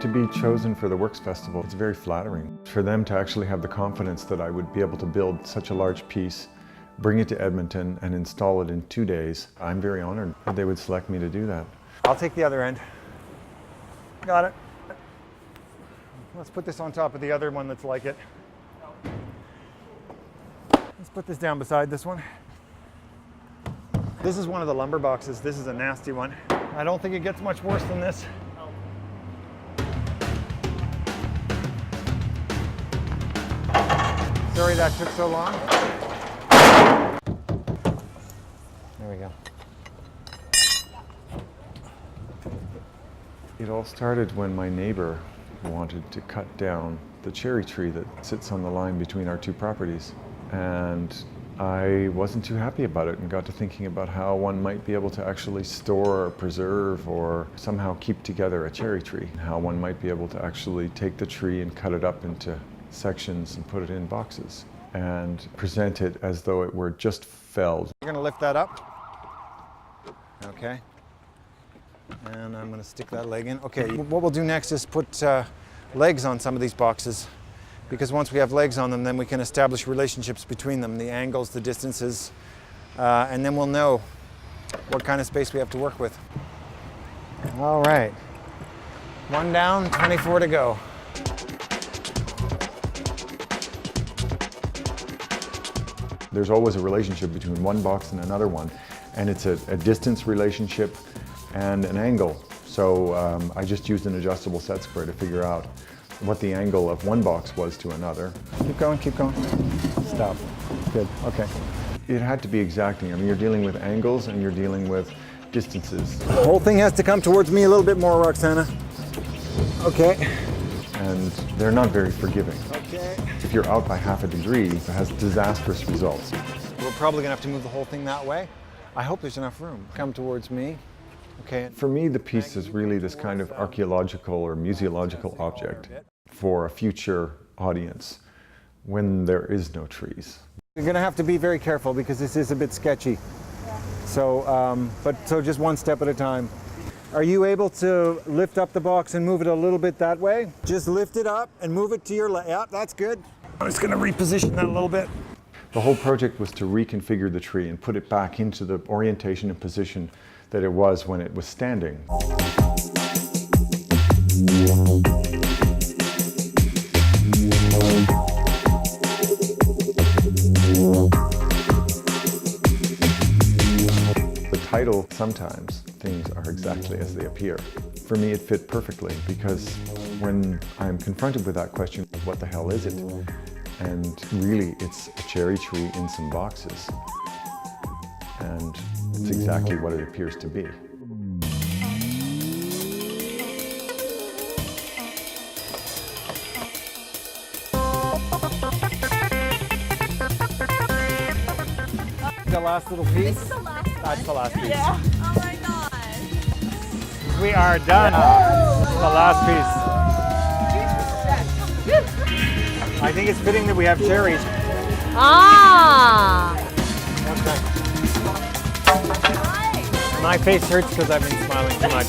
to be chosen for the Works Festival, it's very flattering. For them to actually have the confidence that I would be able to build such a large piece, bring it to Edmonton and install it in 2 days, I'm very honored that they would select me to do that. I'll take the other end. Got it. Let's put this on top of the other one that's like it. Let's put this down beside this one. This is one of the lumber boxes. This is a nasty one. I don't think it gets much worse than this. Sorry that took so long. There we go. It all started when my neighbor wanted to cut down the cherry tree that sits on the line between our two properties. And I wasn't too happy about it and got to thinking about how one might be able to actually store or preserve or somehow keep together a cherry tree. How one might be able to actually take the tree and cut it up into sections and put it in boxes and present it as though it were just felled. You're going to lift that up. Okay. And I'm going to stick that leg in. Okay, what we'll do next is put legs on some of these boxes, because once we have legs on them, then we can establish relationships between them, the angles, the distances, and then we'll know what kind of space we have to work with. All right. 1 down, 24 to go. There's always a relationship between one box and another one, and it's a distance relationship and an angle. So I just used an adjustable set square to figure out what the angle of one box was to another. Keep going, keep going. Stop. Good, okay. It had to be exacting. I mean, you're dealing with angles and you're dealing with distances. The whole thing has to come towards me a little bit more, Roxana. Okay. And they're not very forgiving. Okay. If you're out by half a degree, it has disastrous results. We're probably gonna have to move the whole thing that way. I hope there's enough room. Come towards me. Okay. For me, the piece is really this kind of archaeological or museological object for a future audience when there is no trees. You're going to have to be very careful because this is a bit sketchy. Yeah. So just one step at a time. Are you able to lift up the box and move it a little bit that way? Just lift it up and move it to your left. Yeah, that's good. I'm just going to reposition that a little bit. The whole project was to reconfigure the tree and put it back into the orientation and position that it was when it was standing. The title, sometimes things are exactly as they appear. For me, it fit perfectly because when I'm confronted with that question, what the hell is it? And really, it's a cherry tree in some boxes. And it's exactly what it appears to be. The last little piece? This is the last one. That's the last piece. Yeah. Oh my gosh. We are done. This is the last piece. I think it's fitting that we have cherries. Ah. Okay. My face hurts because I've been smiling too much.